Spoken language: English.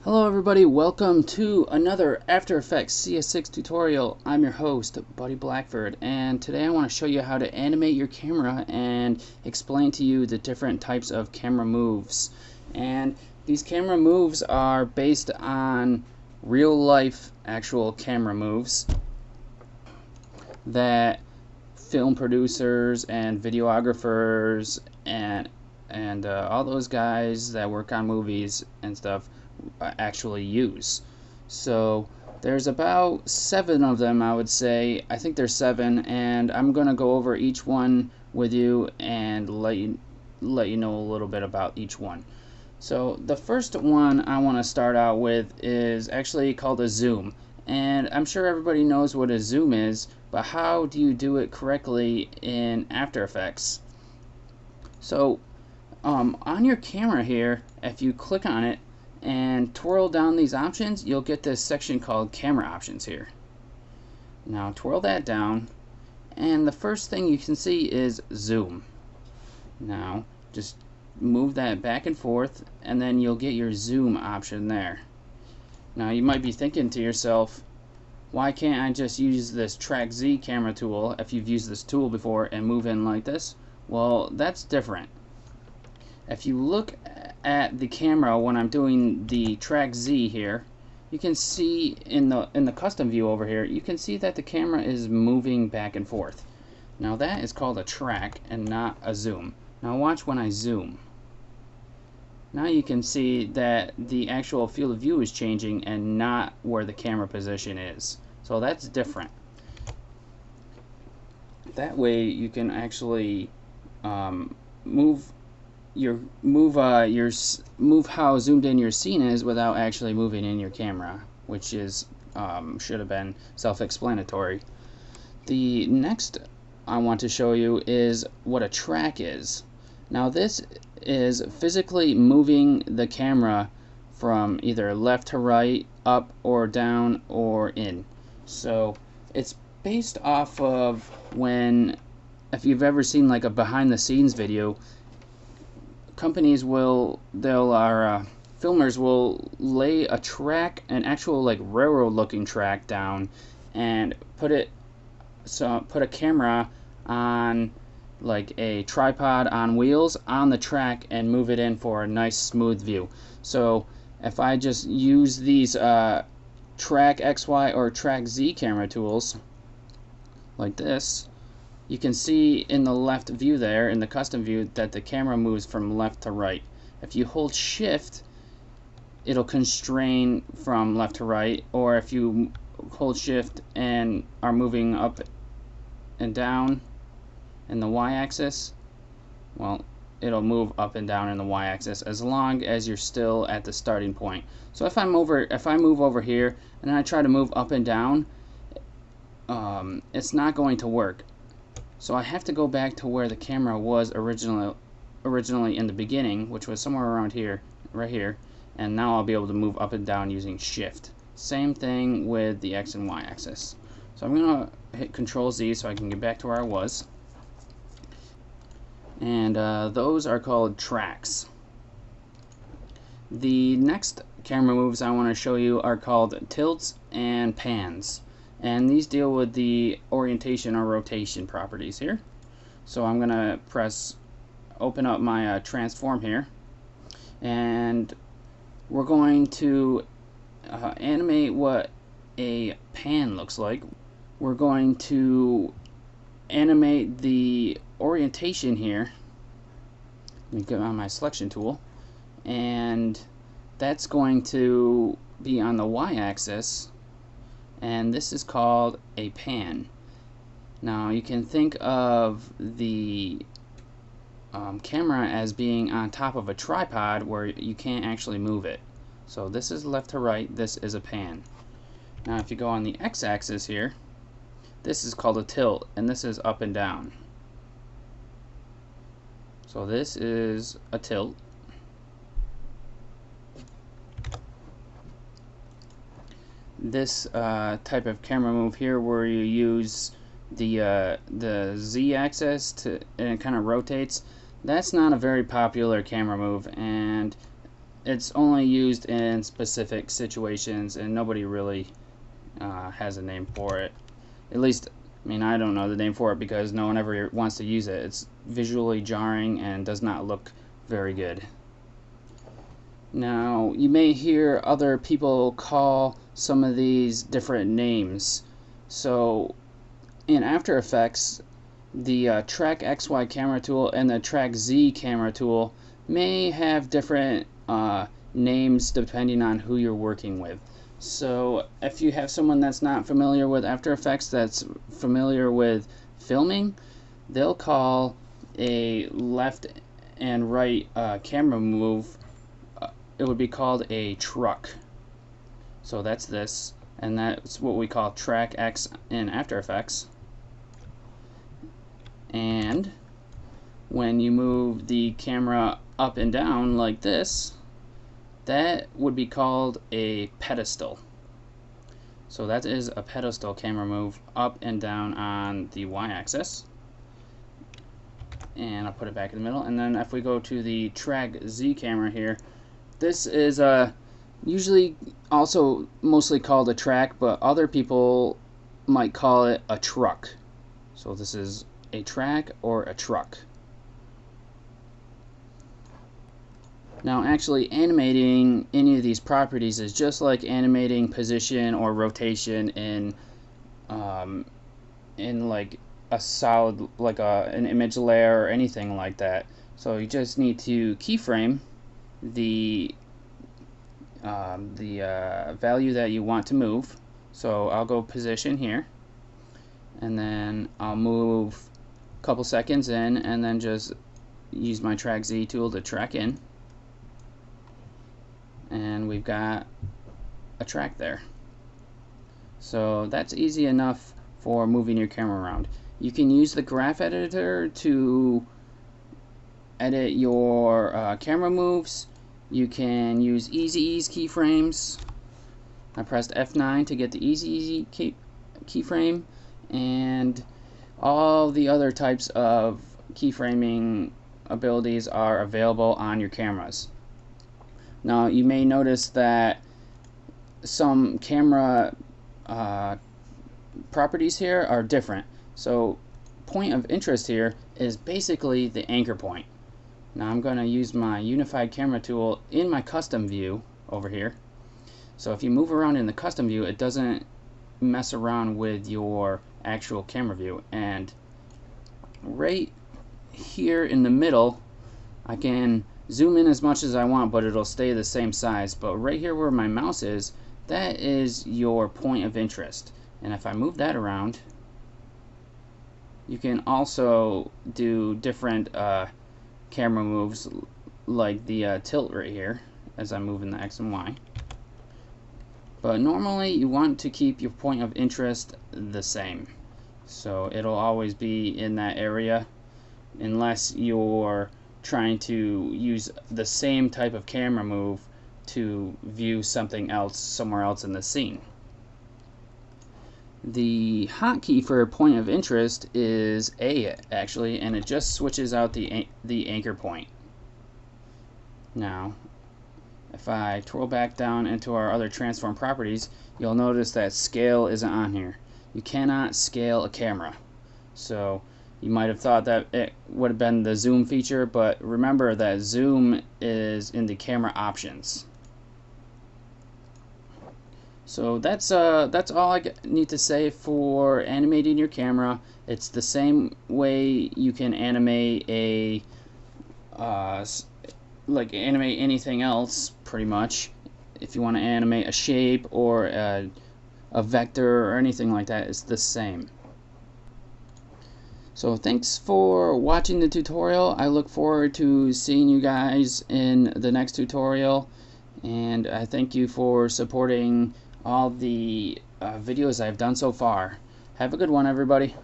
Hello everybody, welcome to another After Effects CS6 tutorial. I'm your host, Buddy Blackford, and today I want to show you how to animate your camera and explain to you the different types of camera moves. And these camera moves are based on real life actual camera moves that film producers and videographers and all those guys that work on movies and stuff actually use. So there's about 7 of them, I would say. I think there's 7, and I'm gonna go over each one with you and let you know a little bit about each one. So the first one I want to start out with is actually called a zoom, and I'm sure everybody knows what a zoom is, but how do you do it correctly in After Effects? So on your camera here, if you click on it and twirl down these options, you'll get this section called camera options here. Now twirl that down, and the first thing you can see is zoom. Now just move that back and forth, and then you'll get your zoom option there. Now you might be thinking to yourself, why can't I just use this Track Z camera tool, if you've used this tool before, and move in like this? Well, that's different. If you look at the camera when I'm doing the Track Z here, you can see in the custom view over here, you can see that the camera is moving back and forth. Now that is called a track and not a zoom. Now watch when I zoom. Now you can see that the actual field of view is changing and not where the camera position is. So that's different. That way you can actually move how zoomed in your scene is without actually moving in your camera, which is should have been self-explanatory. The next I want to show you is what a track is. Now this is physically moving the camera from either left to right, up or down, or in. So it's based off of if you've ever seen like a behind the scenes video, companies filmers will lay a track, an actual like railroad looking track down, and put a camera on like a tripod on wheels on the track and move it in for a nice smooth view. So if I just use these Track XY or Track Z camera tools like this, you can see in the left view there, in the custom view, that the camera moves from left to right. If you hold shift, it'll constrain from left to right, or if you hold shift and are moving up and down in the y-axis, well, it'll move up and down in the y-axis as long as you're still at the starting point. So if I move over here and I try to move up and down, it's not going to work. So I have to go back to where the camera was originally in the beginning, which was somewhere around here, right here, and now I'll be able to move up and down using shift. Same thing with the X and Y axis. So I'm going to hit Control Z so I can get back to where I was. And those are called tracks. The next camera moves I want to show you are called tilts and pans, and these deal with the orientation or rotation properties here. So I'm gonna open up my transform here, and we're going to animate what a pan looks like. We're going to animate the orientation here. Let me get on my selection tool, and that's going to be on the y-axis, and this is called a pan. Now you can think of the camera as being on top of a tripod where you can't actually move it. So this is left to right, this is a pan. Now if you go on the x-axis here, this is called a tilt, and this is up and down. So this is a tilt. This type of camera move here, where you use the z-axis and it kind of rotates, that's not a very popular camera move, and it's only used in specific situations, and nobody really has a name for it. At least, I mean, I don't know the name for it because no one ever wants to use it. It's visually jarring and does not look very good. Now, you may hear other people call some of these different names. So, in After Effects, the Track XY camera tool and the Track Z camera tool may have different names depending on who you're working with. So if you have someone that's not familiar with After Effects, that's familiar with filming, they'll call a left and right camera move, it would be called a truck. So that's this, and that's what we call Track X in After Effects. And when you move the camera up and down like this, that would be called a pedestal. So that is a pedestal camera move, up and down on the y-axis. And I'll put it back in the middle. And then if we go to the Track Z camera here, this is usually also mostly called a track, but other people might call it a truck. So this is a track or a truck. Now, actually animating any of these properties is just like animating position or rotation in like a solid, like an image layer or anything like that. So you just need to keyframe the value that you want to move. So I'll go position here, and then I'll move a couple seconds in, and then just use my Track Z tool to track in. And we've got a track there. So that's easy enough for moving your camera around. You can use the graph editor to edit your camera moves. You can use Easy Ease keyframes. I pressed F9 to get the Easy Ease keyframe, and all the other types of keyframing abilities are available on your cameras. Now, you may notice that some camera properties here are different. So point of interest here is basically the anchor point. Now I'm going to use my unified camera tool in my custom view over here. So if you move around in the custom view, it doesn't mess around with your actual camera view. And right here in the middle, I can zoom in as much as I want, but it'll stay the same size. But right here where my mouse is, that is your point of interest. And if I move that around, you can also do different camera moves, like the tilt right here as I'm moving the X and Y. But normally you want to keep your point of interest the same. So it'll always be in that area unless you're trying to use the same type of camera move to view something else somewhere else in the scene. The hotkey for point of interest is A, actually, and it just switches out the anchor point. Now, if I twirl back down into our other transform properties, you'll notice that scale isn't on here. You cannot scale a camera. So you might have thought that it would have been the zoom feature, but remember that zoom is in the camera options. So that's all I need to say for animating your camera. It's the same way you can animate a like animate anything else, pretty much. If you want to animate a shape or a vector or anything like that, it's the same. So thanks for watching the tutorial. I look forward to seeing you guys in the next tutorial, and I thank you for supporting all the videos I've done so far. Have a good one, everybody.